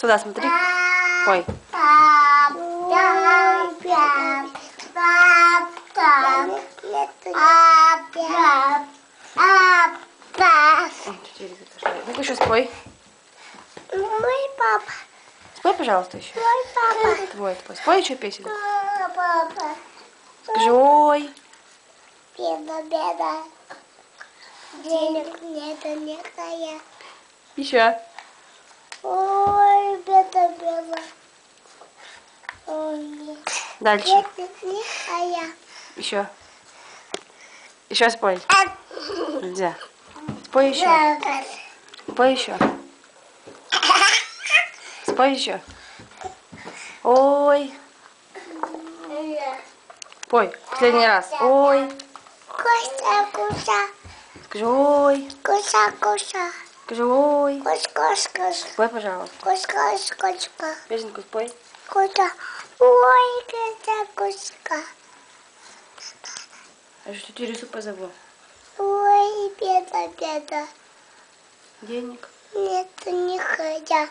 Сюда смотри. Ой. Ну-ка еще спой. Мой папа. Спой, пожалуйста, еще. Мой папа. Твой. Спой еще песенку. Папа. Скажи, ой. Беда, беда. Денег нет, а я. Еще. Ой, беда, беда. Ой, нет. Дальше. Нет, а я. Еще. Еще спой. Нельзя. Спой еще. Спой еще. Спой еще. Ой. Пой. Последний раз. Ой. Куша, куша. Скажи, ой. Куша, куша. Скажи, ой. Куш, куш, куш. Спой, пожалуйста. Куш, куш, кушка. Песенку спой. Куша. Ой, куша, кушка. Я же тетю Рису позову. Ой, беда, беда. Денег. Нет, не хотя.